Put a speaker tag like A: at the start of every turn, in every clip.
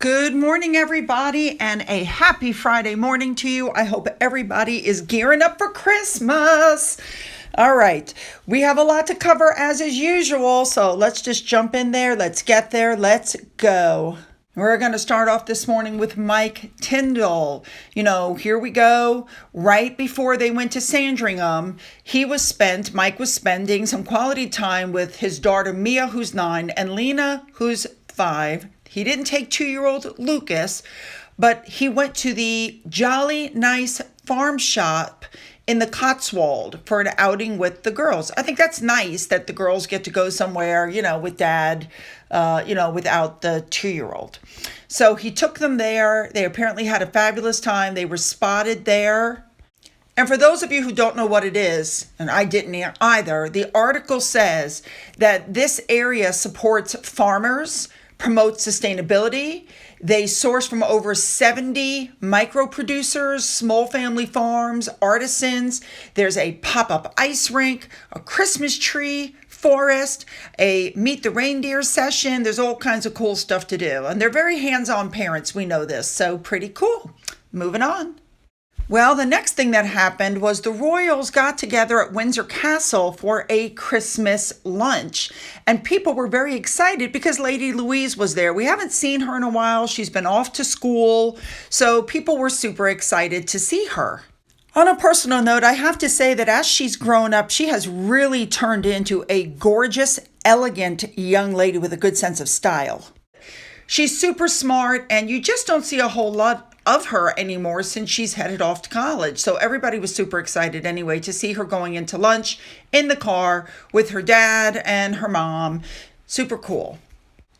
A: Good morning, everybody, and a happy Friday morning to you. I hope everybody is gearing up for Christmas. All right, we have a lot to cover as is usual, so let's just jump in there. Let's get there. Let's go. We're going to start off this morning with Mike Tyndall. Here we go. Right before they went to Sandringham, Mike was spending some quality time with his daughter Mia, who's 9, and Lena, who's 5. He didn't take 2-year-old Lucas, but he went to the Jolly Nice Farm Shop in the Cotswold for an outing with the girls. I think that's nice that the girls get to go somewhere, with dad, without the 2-year-old. So he took them there. They apparently had a fabulous time. They were spotted there. And for those of you who don't know what it is, and I didn't either, the article says that this area supports farmers, promotes sustainability. They source from over 70 micro producers, small family farms, artisans. There's a pop-up ice rink, a Christmas tree forest, a meet the reindeer session. There's all kinds of cool stuff to do. And they're very hands-on parents. We know this. So pretty cool. Moving on. Well, the next thing that happened was the royals got together at Windsor Castle for a Christmas lunch. And people were very excited because Lady Louise was there. We haven't seen her in a while. She's been off to school. So people were super excited to see her. On a personal note, I have to say that as she's grown up, she has really turned into a gorgeous, elegant young lady with a good sense of style. She's super smart, and you just don't see a whole lot of her anymore since she's headed off to college. So everybody was super excited anyway to see her going into lunch in the car with her dad and her mom. Super cool.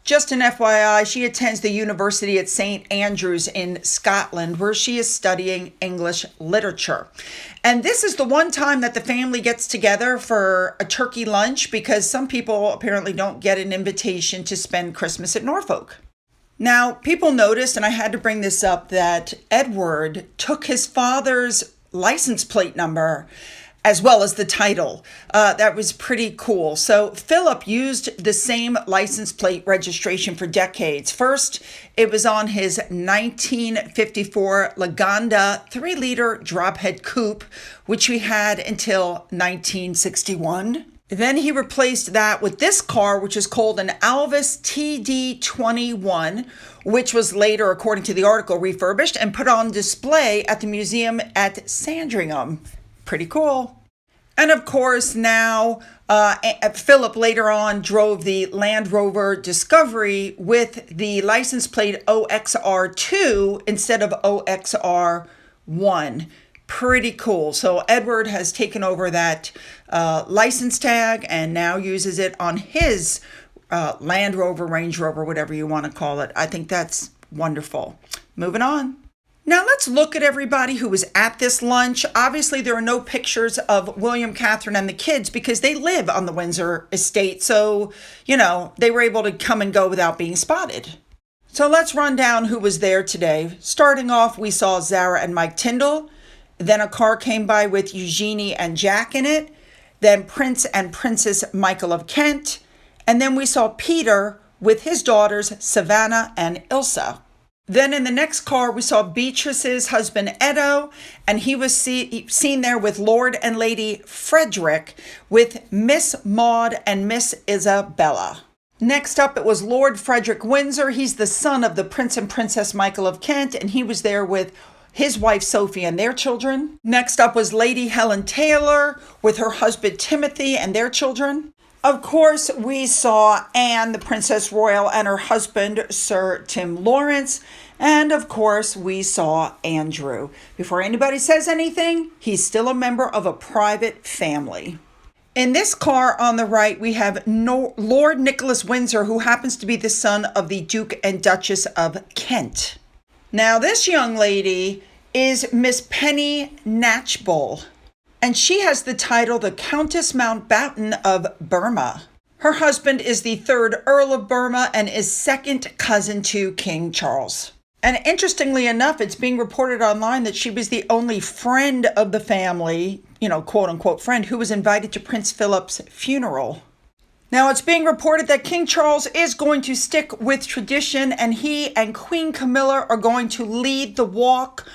A: Just an FYI, she attends the University at St. Andrews in Scotland, where she is studying English literature. And this is the one time that the family gets together for a turkey lunch because some people apparently don't get an invitation to spend Christmas at Norfolk. Now, people noticed, and I had to bring this up, that Edward took his father's license plate number as well as the title. That was pretty cool. So Philip used the same license plate registration for decades. First, it was on his 1954 Lagonda 3-liter drophead coupe, which we had until 1961. Then he replaced that with this car, which is called an Alvis TD21, which was later, according to the article, refurbished and put on display at the museum at Sandringham. Pretty cool. And of course, now Philip later on drove the Land Rover Discovery with the license plate OXR2 instead of OXR1. Pretty cool. So Edward has taken over that license tag and now uses it on his Land Rover, Range Rover, whatever you want to call it. I think that's wonderful. Moving on. Now let's look at everybody who was at this lunch. Obviously, there are no pictures of William, Catherine, and the kids because they live on the Windsor estate. So, they were able to come and go without being spotted. So let's run down who was there today. Starting off, we saw Zara and Mike Tyndall. Then a car came by with Eugenie and Jack in it. Then Prince and Princess Michael of Kent. And then we saw Peter with his daughters, Savannah and Ilsa. Then in the next car, we saw Beatrice's husband, Edo, and he was seen there with Lord and Lady Frederick with Miss Maud and Miss Isabella. Next up, it was Lord Frederick Windsor. He's the son of the Prince and Princess Michael of Kent, and he was there with his wife Sophie and their children. Next up was Lady Helen Taylor with her husband Timothy and their children. Of course, we saw Anne, the Princess Royal, and her husband, Sir Tim Lawrence. And of course, we saw Andrew. Before anybody says anything, he's still a member of a private family. In this car on the right, we have Lord Nicholas Windsor, who happens to be the son of the Duke and Duchess of Kent. Now, this young lady is Miss Penny Knatchbull, and she has the title the Countess Mountbatten of Burma. Her husband is the 3rd Earl of Burma and is second cousin to King Charles. And interestingly enough, it's being reported online that she was the only friend of the family, quote unquote friend, who was invited to Prince Philip's funeral. Now, it's being reported that King Charles is going to stick with tradition, and he and Queen Camilla are going to lead the walk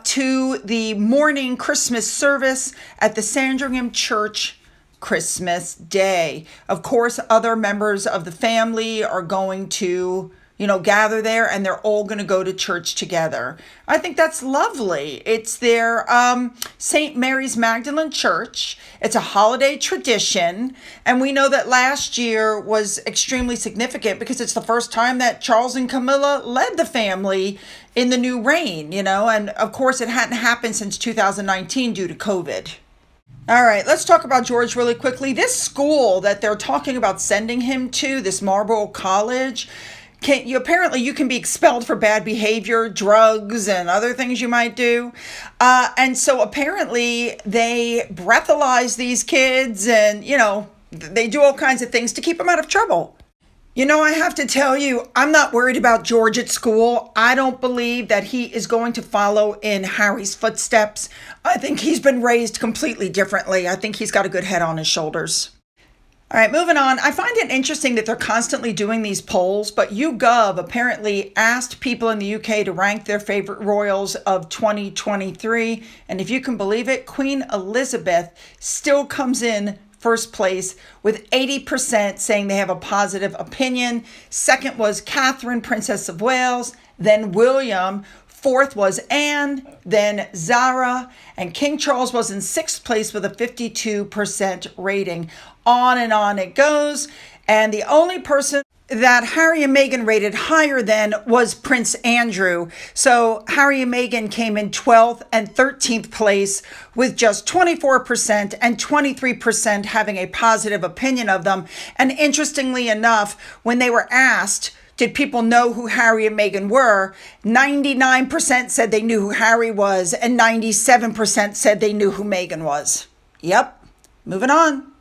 A: to the morning Christmas service at the Sandringham Church Christmas Day. Of course, other members of the family are going to gather there, and they're all going to go to church together. I think that's lovely. It's their St. Mary's Magdalene Church. It's a holiday tradition, and we know that last year was extremely significant because it's the first time that Charles and Camilla led the family in the new reign, and of course it hadn't happened since 2019 due to COVID. All right, let's talk about George really quickly. This school that they're talking about sending him to, this Marlborough College, apparently you can be expelled for bad behavior, drugs, and other things you might do. And so apparently they breathalyze these kids and, they do all kinds of things to keep them out of trouble. I have to tell you, I'm not worried about George at school. I don't believe that he is going to follow in Harry's footsteps. I think he's been raised completely differently. I think he's got a good head on his shoulders. All right, moving on. I find it interesting that they're constantly doing these polls, but YouGov apparently asked people in the UK to rank their favorite royals of 2023. And if you can believe it, Queen Elizabeth still comes in first place with 80% saying they have a positive opinion. Second was Catherine, Princess of Wales, then William. Fourth was Anne, then Zara, and King Charles was in sixth place with a 52% rating. On and on it goes. And the only person that Harry and Meghan rated higher than was Prince Andrew. So Harry and Meghan came in 12th and 13th place with just 24% and 23% having a positive opinion of them. And interestingly enough, when they were asked, did people know who Harry and Meghan were? 99% said they knew who Harry was, and 97% said they knew who Meghan was. Yep, moving on.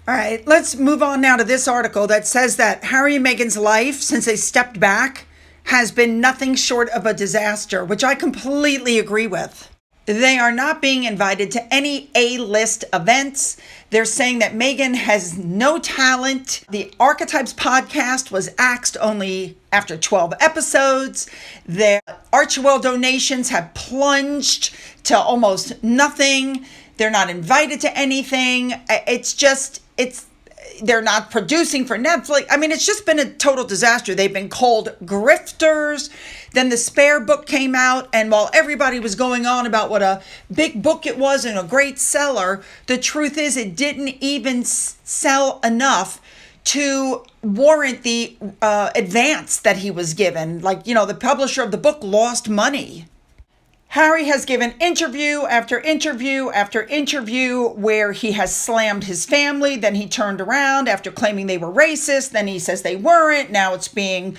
A: All right, let's move on now to this article that says that Harry and Meghan's life, since they stepped back, has been nothing short of a disaster, which I completely agree with. They are not being invited to any A-list events. They're saying that Meghan has no talent. The Archetypes podcast was axed only after 12 episodes. Their Archewell donations have plunged to almost nothing. They're not invited to anything. They're not producing for Netflix. I mean, it's just been a total disaster. They've been called grifters. Then the Spare book came out, and while everybody was going on about what a big book it was and a great seller, the truth is it didn't even sell enough to warrant the advance that he was given. The publisher of the book lost money. Harry has given interview after interview after interview where he has slammed his family. Then he turned around after claiming they were racist. Then he says they weren't. Now it's being,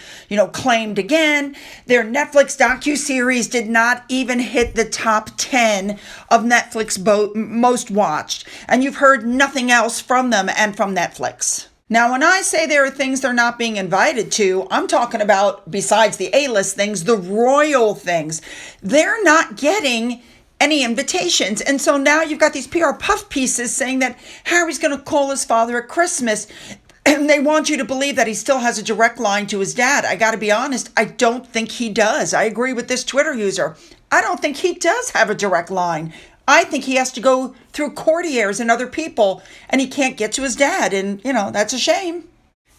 A: claimed again. Their Netflix docuseries did not even hit the top 10 of Netflix most watched. And you've heard nothing else from them and from Netflix. Now, when I say there are things they're not being invited to, I'm talking about, besides the A-list things, the royal things. They're not getting any invitations. And so now you've got these PR puff pieces saying that Harry's going to call his father at Christmas. And they want you to believe that he still has a direct line to his dad. I got to be honest, I don't think he does. I agree with this Twitter user. I don't think he does have a direct line. I think he has to go through courtiers and other people, and he can't get to his dad. And, that's a shame.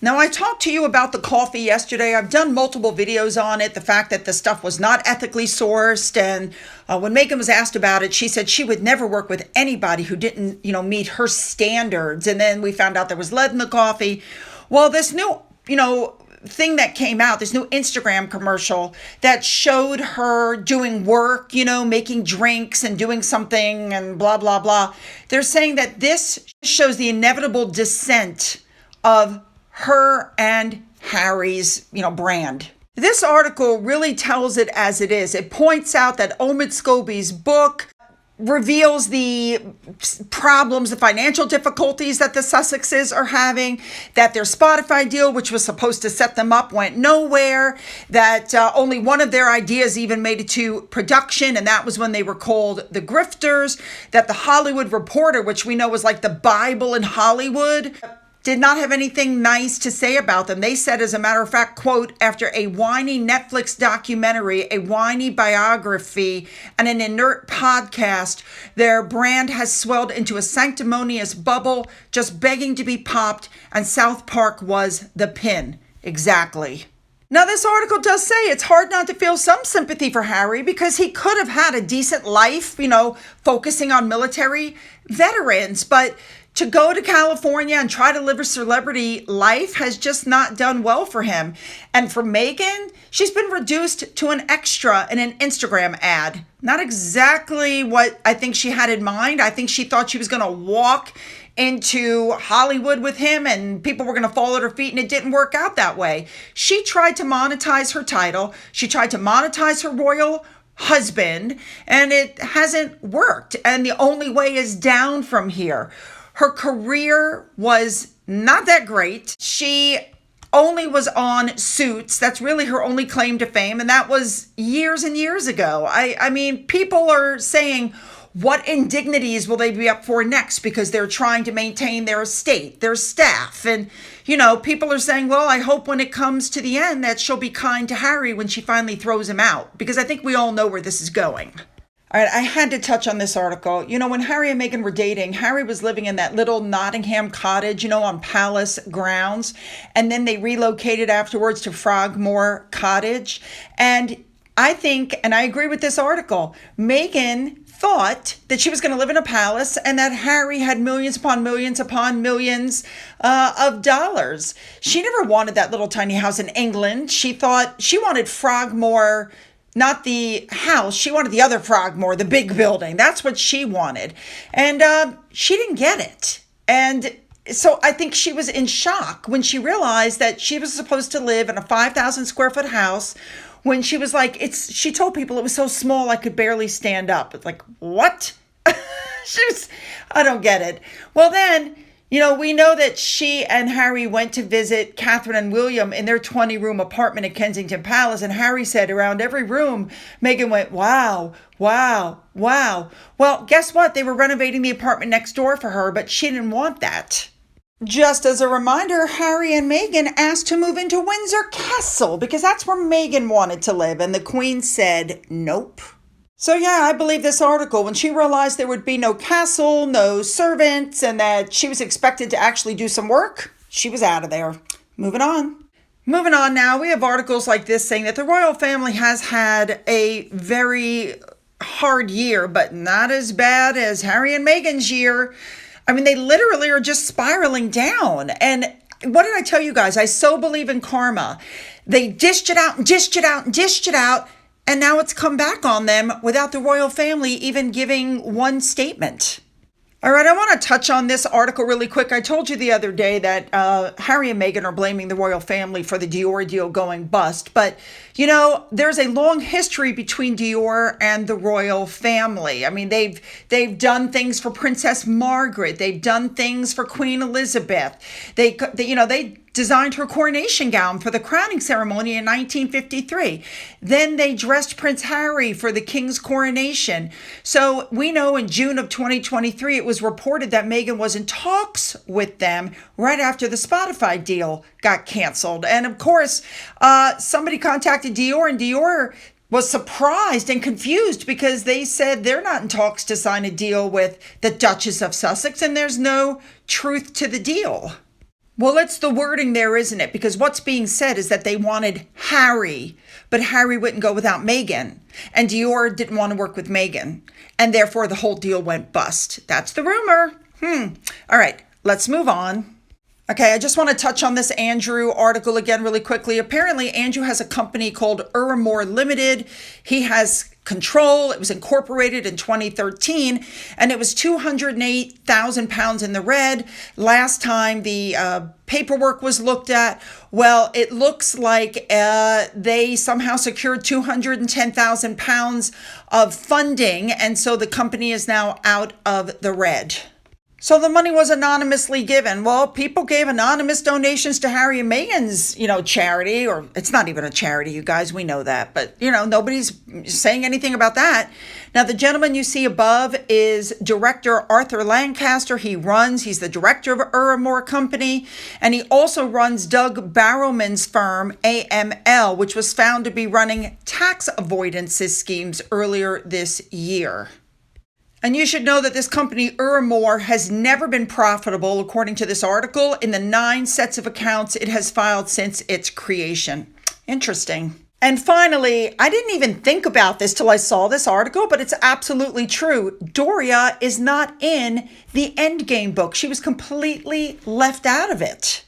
A: Now, I talked to you about the coffee yesterday. I've done multiple videos on it, the fact that the stuff was not ethically sourced. And when Meghan was asked about it, she said she would never work with anybody who didn't, meet her standards. And then we found out there was lead in the coffee. Well, this new, thing that came out, this new Instagram commercial that showed her doing work, making drinks and doing something and blah, blah, blah. They're saying that this shows the inevitable descent of her and Harry's, brand. This article really tells it as it is. It points out that Omid Scobie's book reveals the problems, the financial difficulties that the Sussexes are having, that their Spotify deal, which was supposed to set them up, went nowhere, that only one of their ideas even made it to production, and that was when they were called the grifters, that the Hollywood Reporter, which we know was like the Bible in Hollywood, did not have anything nice to say about them. They said, as a matter of fact, quote, after a whiny Netflix documentary, a whiny biography, and an inert podcast, their brand has swelled into a sanctimonious bubble, just begging to be popped, and South Park was the pin. Exactly. Now, this article does say it's hard not to feel some sympathy for Harry because he could have had a decent life, focusing on military veterans, but to go to California and try to live a celebrity life has just not done well for him. And for Meghan, she's been reduced to an extra in an Instagram ad. Not exactly what I think she had in mind. I think she thought she was going to walk into Hollywood with him and people were going to fall at her feet, and it didn't work out that way. She tried to monetize her title. She tried to monetize her royal husband, and it hasn't worked. And the only way is down from here. Her career was not that great. She only was on Suits. That's really her only claim to fame. And that was years and years ago. I mean, people are saying, what indignities will they be up for next? Because they're trying to maintain their estate, their staff. And, people are saying, well, I hope when it comes to the end that she'll be kind to Harry when she finally throws him out. Because I think we all know where this is going. All right, I had to touch on this article. When Harry and Meghan were dating, Harry was living in that little Nottingham cottage, on Palace grounds. And then they relocated afterwards to Frogmore Cottage. And I think, and I agree with this article, Meghan thought that she was going to live in a palace and that Harry had millions upon millions of dollars. She never wanted that little tiny house in England. She thought she wanted Frogmore, not the house. She wanted the other Frogmore, the big building. That's what she wanted. And she didn't get it. And so I think she was in shock when she realized that she was supposed to live in a 5,000 square foot house when she was like, she told people it was so small I could barely stand up. It's like, what? I don't get it. Well, then, we know that she and Harry went to visit Catherine and William in their 20-room apartment at Kensington Palace. And Harry said around every room, Meghan went, wow, wow, wow. Well, guess what? They were renovating the apartment next door for her, but she didn't want that. Just as a reminder, Harry and Meghan asked to move into Windsor Castle because that's where Meghan wanted to live. And the Queen said, nope. So yeah, I believe this article. When she realized there would be no castle, no servants, and that she was expected to actually do some work, she was out of there. Moving on. Moving on now, we have articles like this saying that the royal family has had a very hard year, but not as bad as Harry and Meghan's year. I mean, they literally are just spiraling down. And what did I tell you guys? I so believe in karma. They dished it out and dished it out and dished it out. And now it's come back on them without the royal family even giving one statement. All right, I want to touch on this article really quick. I told you the other day that Harry and Meghan are blaming the royal family for the Dior deal going bust. But, there's a long history between Dior and the royal family. I mean, they've done things for Princess Margaret. They've done things for Queen Elizabeth. They designed her coronation gown for the crowning ceremony in 1953. Then they dressed Prince Harry for the king's coronation. So we know in June of 2023, it was reported that Meghan was in talks with them right after the Spotify deal got canceled. And of course, somebody contacted Dior, and Dior was surprised and confused because they said they're not in talks to sign a deal with the Duchess of Sussex, and there's no truth to the deal. Well, it's the wording there, isn't it? Because what's being said is that they wanted Harry, but Harry wouldn't go without Meghan. And Dior didn't want to work with Meghan. And therefore, the whole deal went bust. That's the rumor. All right, let's move on. Okay, I just want to touch on this Andrew article again really quickly. Apparently, Andrew has a company called Urmore Limited. He has control. It was incorporated in 2013, and it was £208,000 in the red. Last time the paperwork was looked at, well, it looks like they somehow secured £210,000 of funding, and so the company is now out of the red. So the money was anonymously given. Well, people gave anonymous donations to Harry and Meghan's, charity, or it's not even a charity, you guys, we know that, but, nobody's saying anything about that. Now, the gentleman you see above is director Arthur Lancaster. He's the director of Urmore Company, and he also runs Doug Barrowman's firm, AML, which was found to be running tax avoidance schemes earlier this year. And you should know that this company, Urmore, has never been profitable, according to this article, in the 9 sets of accounts it has filed since its creation. Interesting. And finally, I didn't even think about this till I saw this article, but it's absolutely true. Doria is not in the Endgame book. She was completely left out of it.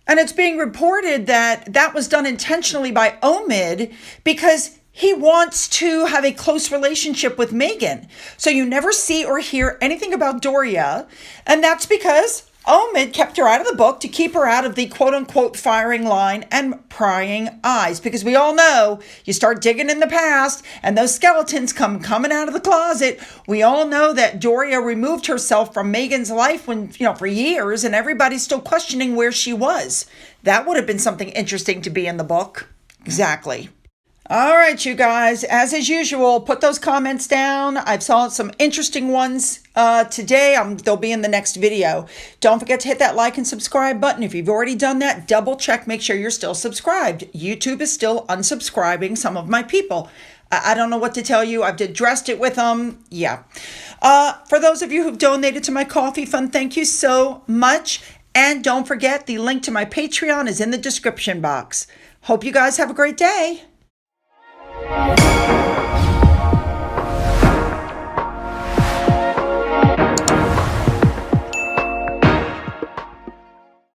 A: And it's being reported that that was done intentionally by Omid because he wants to have a close relationship with Meghan. So you never see or hear anything about Doria. And that's because Omid kept her out of the book to keep her out of the quote unquote firing line and prying eyes. Because we all know you start digging in the past and those skeletons come coming out of the closet. We all know that Doria removed herself from Meghan's life for years, and everybody's still questioning where she was. That would have been something interesting to be in the book. Exactly. All right, you guys, as is usual, put those comments down. I've saw some interesting ones today. They'll be in the next video. Don't forget to hit that like and subscribe button. If you've already done that, double check, make sure you're still subscribed. YouTube is still unsubscribing some of my people. I don't know what to tell you. I've addressed it with them. Yeah. For those of you who've donated to my coffee fund, thank you so much. And don't forget, the link to my Patreon is in the description box. Hope you guys have a great day.